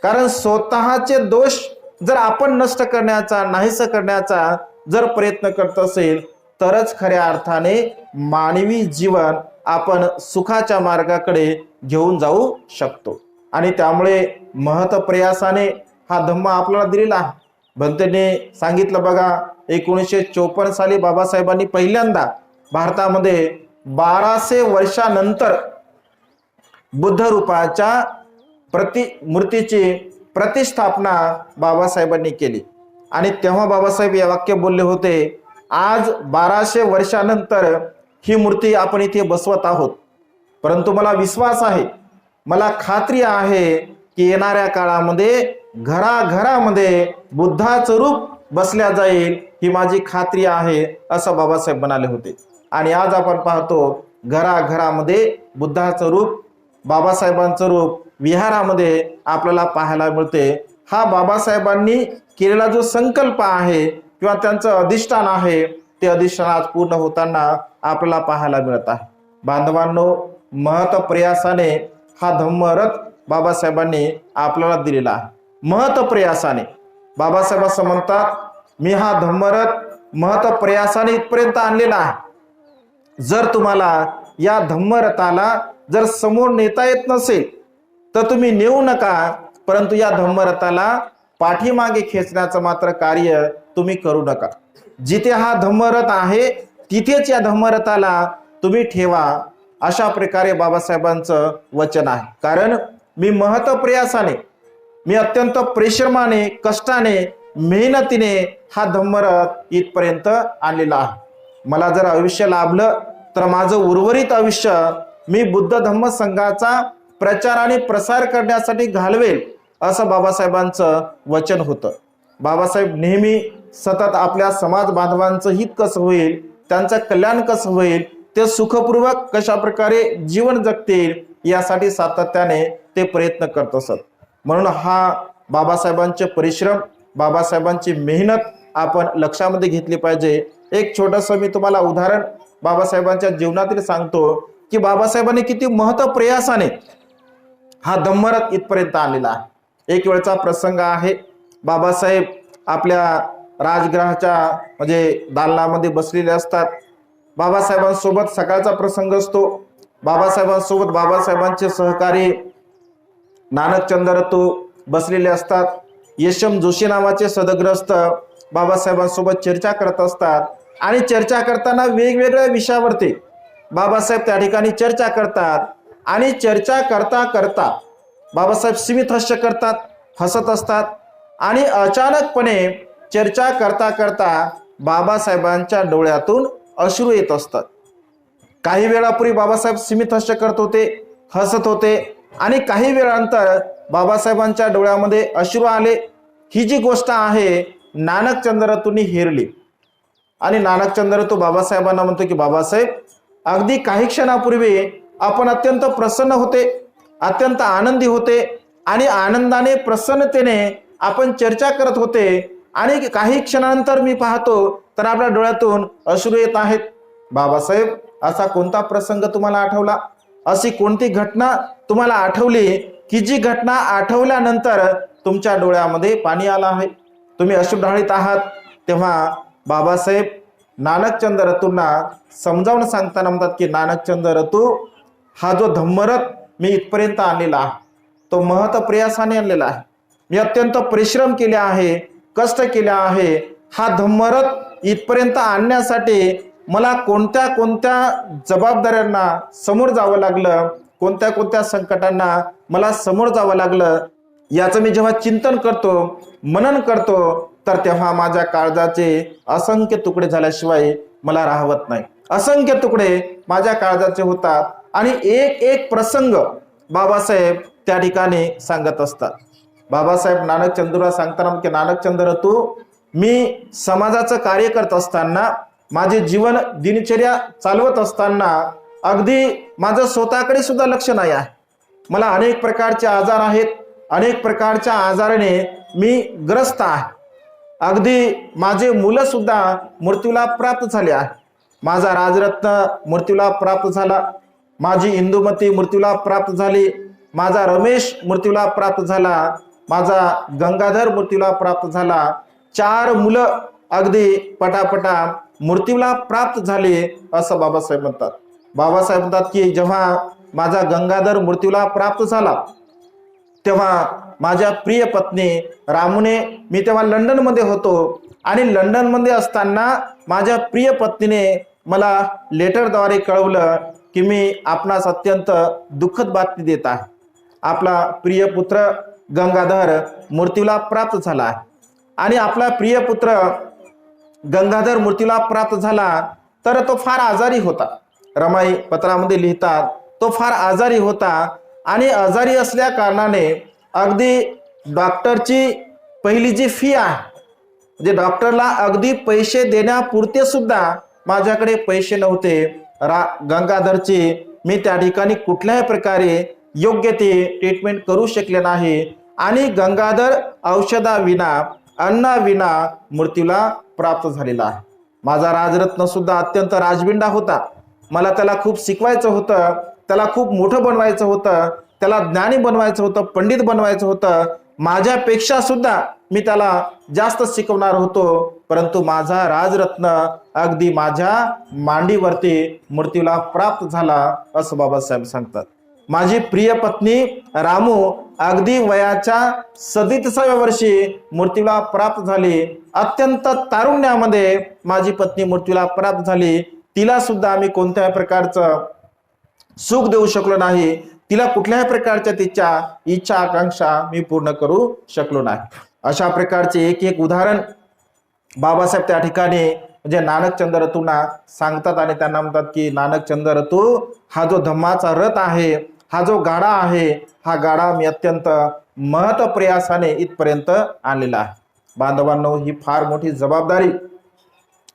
कारण स्वतःचे दोष जर आपण नष्ट करण्याचा, नाहीस करण्याचा जर प्रयत्न करत असेल तरच खऱ्या अर्थाने मानवी जीवन आपण सुखाच्या मार्गाकडे घेऊन जाऊ शकतो. आणि त्यामुळे महत प्रयासाने हा धम्म आपल्याला दिलेला आहे. भंतेने सांगितलं बघा, 1954 साली बाबासाहेबांनी पहिल्यांदा भारतामध्ये 1200 वर्षानंतर बुद्ध रूपाच्या मूर्तीची प्रतिष्ठापना बाबासाहेबांनी केली. आणि तेव्हा बाबासाहेब हे वाक्य बोलले होते, आज 1200 वर्षानंतर ही मूर्ती आपण इथे बसवत आहोत, परंतु मला विश्वास आहे, मला खात्री आहे की येणाऱ्या काळामध्ये घराघरामध्ये बुद्धाचं रूप बसल्या जाईल, ही माझी खात्री आहे, असं बाबासाहेब म्हणाले होते. आणि आज आपण पाहतो घराघरामध्ये बुद्धाचं रूप, बाबासाहेबांचं रूप विहारामध्ये आपल्याला पाहायला मिळते. हा बाबासाहेबांनी केलेला जो संकल्प आहे किंवा त्यांचं अधिष्ठान आहे, ते अधिष्ठान आज पूर्ण होताना आपल्याला पाहायला मिळत आहे. बांधवांनो, महत प्रयासाने हा धम्मरथ बाबासाहेबांनी आपल्याला दिलेला आहे. महत प्रयासाने बाबासाहेब असं म्हणतात, मी हा धम्मरथ महत प्रयासाने इथपर्यंत आणलेला आहे. जर तुम्हाला या धम्मरथाला जर समोर नेता येत नसेल तर तुम्ही नेऊ नका, परंतु या धम्मरथाला पाठीमागे खेचण्याचं मात्र कार्य तुम्ही करू नका. जिथे हा धम्मरथ आहे तिथेच या धम्मरथाला तुम्ही ठेवा, अशा प्रकारे बाबासाहेबांचं वचन आहे. कारण मी महत प्रयासाने, मी अत्यंत परिश्रमाने, कष्टाने, मेहनतीने हा धम्मरथ इथपर्यंत आणलेला आहे. मला जर आयुष्य लाभलं तर माझं उर्वरित आयुष्य मी बुद्ध धम्म संघाचा प्रचार आणि प्रसार करण्यासाठी घालवेल, असं बाबासाहेबांचं वचन होतं. बाबासाहेब नेहमी सतत आपल्या समाज बांधवांचं हित कसं होईल, त्यांचं कल्याण कसं होईल, ते सुखपूर्वक कशा प्रकारे जीवन जगतील यासाठी सातत्याने ते प्रयत्न करत असत. म्हणून हा बाबासाहेबांचे परिश्रम, बाबासाहेबांची मेहनत आपण लक्षामध्ये घेतली पाहिजे. एक छोटंसं मी तुम्हाला उदाहरण बाबासाहेबांच्या जीवनातील सांगतो की बाबासाहेबांनी किती महत्व प्रयासाने हा धम्मरथ इथपर्यंत आणलेला आहे. एक वेळचा प्रसंग आहे, बाबासाहेब आपल्या राजगृहाच्या म्हणजे दालनामध्ये बसलेले असतात. बाबासाहेबांसोबत सकाळचा प्रसंग असतो. बाबासाहेबांसोबत बाबासाहेबांचे सहकारी नानक चंद्रतू बसलेले असतात. यशम जोशी नावाचे सदग्रस्त बाबासाहेबांसोबत चर्चा करत असतात. आणि चर्चा करताना वेगवेगळ्या विषयावरती बाबासाहेब त्या ठिकाणी चर्चा करतात. आणि चर्चा करता करता बाबासाहेब सीमित हास्य करतात, हसत असतात. आणि अचानकपणे चर्चा करता करता बाबासाहेबांच्या डोळ्यातून अश्रू येत असतात. काही वेळापूर्वी बाबासाहेब सीमित हास्य करत होते, हसत होते, आणि काही वेळानंतर बाबासाहेबांच्या डोळ्यामध्ये अश्रू आले. ही जी गोष्ट आहे नानक चंद्रतूंनी हेरली. आणि नानक चंद्रतू बाबासाहेबांना म्हणतो की बाबासाहेब, अगदी काही क्षणापूर्वी आपण अत्यंत प्रसन्न होते, अत्यंत आनंदी होते, आणि आनंदाने प्रसन्नतेने आपण चर्चा करत होते, आणि काही क्षणानंतर मी पाहतो तर आपल्या डोळ्यातून अश्रू येत आहेत. बाबासाहेब, असा कोणता प्रसंग तुम्हाला आठवला, अशी कोणती घटना तुम्हाला आठवली की जी घटना आठवल्यानंतर तुमच्या डोळ्यामध्ये पाणी आलं आहे, तुम्ही अश्रू ढाळीत आहात? तेव्हा बाबासाहेब नानक चंद्रतूंना समजावून सांगताना म्हणतात की नानक चंद्रतू, हा जो धम्मरथ मी इथपर्यंत आणलेला आहे तो महत प्रयासाने आणलेला आहे. मी अत्यंत परिश्रम केले आहे, कष्ट केले आहे. हा धम्मरथ इथपर्यंत आणण्यासाठी मला कोणत्या कोणत्या जबाबदाऱ्यांना समोर जावं लागलं, कोणत्या कोणत्या संकटांना मला समोर जावं लागलं, याचं मी जेव्हा चिंतन करतो, मनन करतो, तर तेव्हा माझ्या काळजाचे असंख्य तुकडे झाल्याशिवाय मला राहवत नाही. असंख्य तुकडे माझ्या काळजाचे होतात. आणि एक एक प्रसंग बाबासाहेब त्या ठिकाणी सांगत असतात. बाबासाहेब नानक चंद्रला सांगताना की नानक चंद्रतू, मी समाजाचं कार्य करत असताना, माझे जीवन दिनचर्या चालवत असताना अगदी माझं स्वतःकडे सुद्धा लक्ष नाही आहे. मला अनेक प्रकारचे आजार आहेत, अनेक प्रकारच्या आजाराने मी ग्रस्त आहे. अगदी माझे मुलं सुद्धा मृत्यूला प्राप्त झाले आहे. माझा राजरत्न मृत्यूला प्राप्त झाला, माझी इंदुमती मृत्यूला प्राप्त झाली, माझा रमेश मृत्यूला प्राप्त झाला, माझा गंगाधर मृत्यूला प्राप्त झाला. 4 मुलं अगदी पटापटा मृत्यूला प्राप्त झाले, असं बाबासाहेब म्हणतात. बाबासाहेब म्हणतात की जेव्हा माझा गंगाधर मृत्यूला प्राप्त झाला तेव्हा माझ्या प्रिय पत्नी रामूने, मी तेव्हा लंडनमध्ये होतो आणि लंडनमध्ये असताना माझ्या प्रिय पत्नीने मला लेटरद्वारे कळवलं की मी आपणास अत्यंत दुःखद बातमी देत आहे. आपला प्रिय पुत्र गंगाधर मृत्यूला प्राप्त झाला आहे. आणि आपला प्रिय पुत्र गंगाधर मृत्यूला प्राप्त झाला तर तो फार आजारी होता. रमाई पत्रामध्ये लिहितात तो फार आजारी होता आणि आजारी असल्या कारणाने अगदी डॉक्टरची पहिली जी फी आहे, म्हणजे डॉक्टरला अगदी पैसे देण्यापुरते सुद्धा माझ्याकडे पैसे नव्हते. गंगाधरची मी त्या ठिकाणी कुठल्याही प्रकारे योग्य ते ट्रीटमेंट करू शकले नाही आणि गंगाधर औषधाविना अन्नाविना मृत्यूला प्राप्त झालेला आहे. माझा राजरत्न सुद्धा अत्यंत राजबिंडा होता. मला त्याला खूप शिकवायचं होतं, त्याला खूप मोठं बनवायचं होतं, त्याला ज्ञानी बनवायचं होतं, पंडित बनवायचं होतं. माझ्यापेक्षा सुद्धा मी त्याला जास्त शिकवणार होतो, परंतु माझा राजरत्न अगदी माझ्या मांडीवरती मृत्यूला प्राप्त झाला असं बाबासाहेब सांगतात. माझी प्रिय पत्नी रामू अगदी वयाच्या 37व्या वर्षी मृत्यूला प्राप्त झाली. अत्यंत तारुण्यामध्ये माझी पत्नी मृत्यूला प्राप्त झाली. तिला सुद्धा आम्ही कोणत्याही प्रकारचं सुख देऊ शकलो नाही. तिला कुठल्याही प्रकारच्या तिच्या इच्छा आकांक्षा मी पूर्ण करू शकलो नाही. अशा प्रकारचे एक एक उदाहरण बाबासाहेब त्या ठिकाणी म्हणजे नानकचंद रतूंना सांगतात आणि त्यांना म्हणतात की नानकचंद रतू, हा जो धम्माचा रथ आहे, हा जो गाडा आहे, हा गाडा मी अत्यंत महत् प्रयासाने इथपर्यंत आणलेला आहे. बांधवांनो, ही फार मोठी जबाबदारी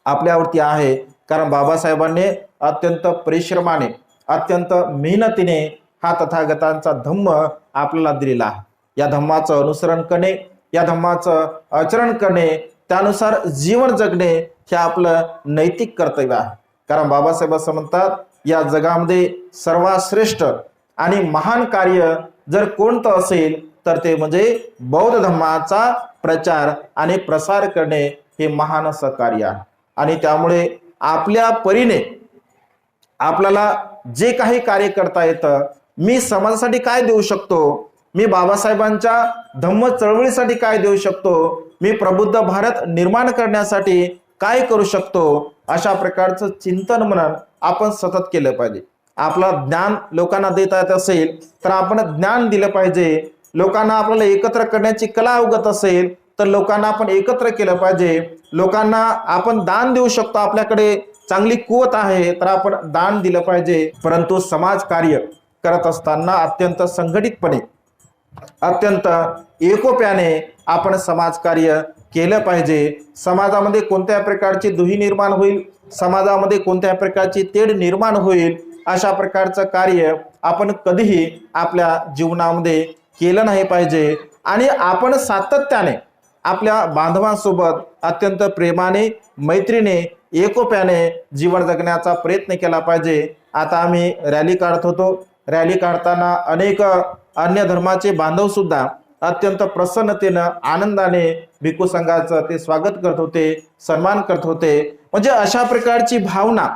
आपल्यावरती आहे, कारण बाबासाहेबांनी अत्यंत परिश्रमाने अत्यंत मेहनतीने हा तथागतांचा धम्म आपल्याला दिलेला आहे. या धम्माचं अनुसरण करणे, या धम्माचं आचरण करणे, त्यानुसार जीवन जगणे हे आपलं नैतिक कर्तव्य आहे. कारण बाबासाहेब असं म्हणतात, या जगामध्ये सर्वात श्रेष्ठ आणि महान कार्य जर कोणतं असेल तर ते म्हणजे बौद्ध धम्माचा प्रचार आणि प्रसार करणे हे महान असं कार्य आहे. आणि त्यामुळे आपल्या परीने आपल्याला जे काही कार्य करता येतं, मी समाजासाठी काय देऊ शकतो, मी बाबासाहेबांच्या धम्म चळवळीसाठी काय देऊ शकतो, मी प्रबुद्ध भारत निर्माण करण्यासाठी काय करू शकतो, अशा प्रकारचं चिंतन मनन आपण सतत केलं पाहिजे. आपलं ज्ञान लोकांना देता येत असेल तर आपण ज्ञान दिलं पाहिजे. लोकांना आपल्याला एकत्र करण्याची कला अवगत असेल तर लोकांना आपण एकत्र केलं पाहिजे. लोकांना आपण दान देऊ शकतो, आपल्याकडे चांगली कुवत आहे तर आपण दान दिलं पाहिजे. परंतु समाज कार्य करत असताना अत्यंत संघटितपणे अत्यंत एकोप्याने आपण समाजकार्य केलं पाहिजे. समाजामध्ये कोणत्या प्रकारची दुही निर्माण होईल, समाजामध्ये कोणत्या प्रकारची तेढ निर्माण होईल, अशा प्रकारचं कार्य आपण कधीही आपल्या जीवनामध्ये केलं नाही पाहिजे. आणि आपण सातत्याने आपल्या बांधवांसोबत अत्यंत प्रेमाने, मैत्रीने, एकोप्याने जीवन जगण्याचा प्रयत्न केला पाहिजे. आता आम्ही रॅली काढत होतो. रॅली काढताना अनेक अन्य धर्माचे बांधव सुद्धा अत्यंत प्रसन्नतेनं आनंदाने भिक्खू संघाचं ते स्वागत करत होते, सन्मान करत होते. म्हणजे अशा प्रकारची भावना,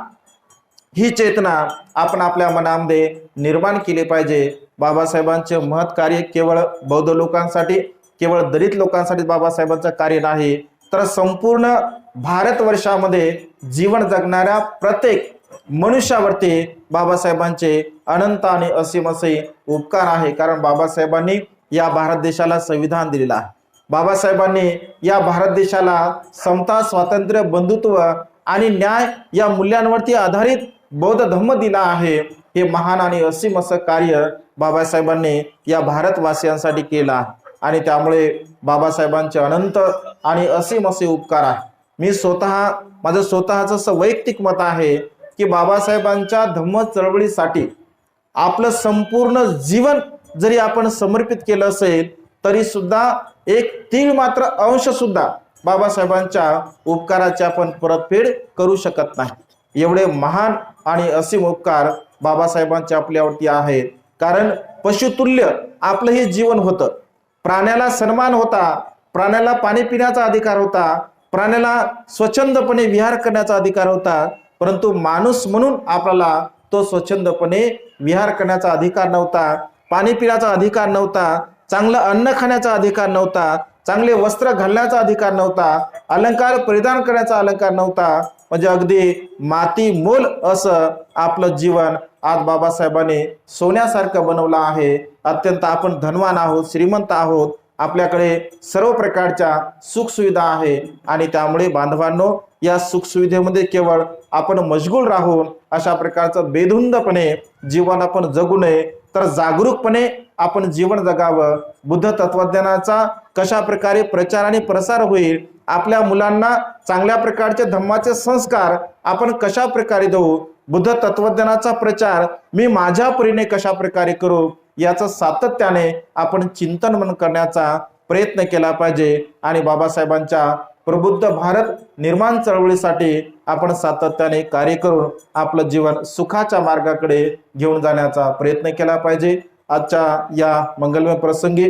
ही चेतना आपण आपल्या मनामध्ये निर्माण केली पाहिजे. बाबासाहेबांचे महत् कार्य केवळ बौद्ध लोकांसाठी, केवळ दलित लोकांसाठी बाबासाहेबांचं कार्य नाही, तर संपूर्ण भारतवर्षामध्ये जीवन जगणाऱ्या प्रत्येक मनुष्यावरती बाबासाहेबांचे अनंत आणि असीम असे उपकार आहे. कारण बाबासाहेबांनी या भारत देशाला संविधान दिलेलं आहे. बाबासाहेबांनी या भारत देशाला समता, स्वातंत्र्य, बंधुत्व आणि न्याय या मूल्यांवरती आधारित बौद्ध धम्म दिला आहे. हे महान आणि असीम असं कार्य बाबासाहेबांनी या भारतवासियांसाठी केलं आहे. आणि त्यामुळे बाबासाहेबांचे अनंत आणि असीम असे उपकार आहे. मी स्वतः, माझं स्वतःचं असं वैयक्तिक मत आहे की बाबासाहेबांच्या धम्म चळवळीसाठी आपलं संपूर्ण जीवन जरी आपण समर्पित केलं असेल तरी सुद्धा एक तीळ मात्र अंश सुद्धा बाबासाहेबांच्या उपकाराची आपण परतफेड करू शकत नाही. एवढे महान आणि असीम उपकार बाबासाहेबांचे आपल्यावरती आहेत. कारण पशुतुल्य आपलं हे जीवन होतं. प्राण्याला सन्मान होता, प्राण्याला पाणी पिण्याचा अधिकार होता, प्राण्याला स्वच्छंदपणे विहार करण्याचा अधिकार होता. परंतु माणूस म्हणून आपल्याला तो स्वच्छंदपणे विहार करण्याचा अधिकार नव्हता, पाणी पिण्याचा अधिकार नव्हता, चांगलं अन्न खाण्याचा अधिकार नव्हता, चांगले वस्त्र घालण्याचा अधिकार नव्हता, अलंकार परिधान करण्याचा अलंकार नव्हता. म्हणजे अगदी माती मोल असं आपलं जीवन आज बाबासाहेबांनी सोन्यासारखं बनवलं आहे. अत्यंत आपण धनवान आहोत, श्रीमंत आहोत, आपल्याकडे सर्व प्रकारच्या सुखसुविधा आहे आणि त्यामुळे बांधवांनो या सुखसुविधेमध्ये केवळ आपण मशगूल राहून अशा प्रकारचं बेधुंदपणे जीवन आपण जगू नये, तर जागरूकपणे आपण जीवन जगावं. बुद्ध तत्वज्ञानाचा कशा प्रकारे प्रचार आणि प्रसार होईल, आपल्या मुलांना चांगल्या प्रकारचे धम्माचे संस्कार आपण कशा प्रकारे देऊ, बुद्ध तत्वज्ञानाचा प्रचार मी माझ्या परीने कशा प्रकारे करू, याचं सातत्याने आपण चिंतन मन करण्याचा प्रयत्न केला पाहिजे. आणि बाबासाहेबांच्या प्रबुद्ध भारत निर्माण चळवळीसाठी आपण सातत्याने कार्य करून आपलं जीवन सुखाच्या मार्गाकडे घेऊन जाण्याचा प्रयत्न केला पाहिजे. आजच्या या मंगलमय प्रसंगी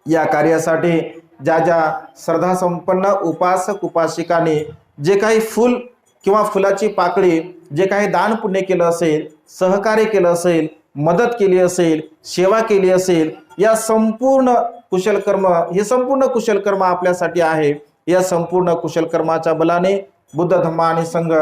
या कार्यासाठी ज्या ज्या श्रद्धासंपन्न उपासक उपासिकांनी जे काही फूल किंवा फुलाची पाकळी, जे काही दान पुण्य केलं असेल, सहकार्य केलं असेल, मदत केली असेल, सेवा केली असेल, या संपूर्ण कुशलकर्म, हे संपूर्ण कुशलकर्म आपल्यासाठी आहे. या संपूर्ण कुशलकर्माच्या बलाने, बुद्ध धम्म आणि संघ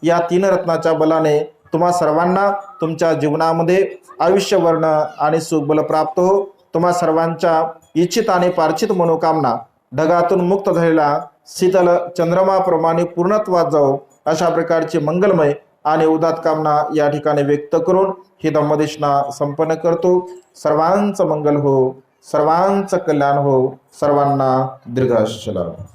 या तीन रत्नाच्या बलाने तुम्हा सर्वांना तुमच्या जीवनामध्ये आयुष्यवर्ण आणि सुखबल प्राप्त हो. तुम्हा सर्वांच्या इच्छित आणि पार्थित मनोकामना ढगातून मुक्त झालेला शीतल चंद्रमाप्रमाणे पूर्णत्वात जाओ, अशा प्रकारची मंगलमय आणि उदात कामना या ठिकाणी व्यक्त करून ही धम्मदेशना संपन्न करतो. सर्वांचं मंगल हो, सर्वांचं कल्याण हो, सर्वांना दीर्घायुष्य लाभो.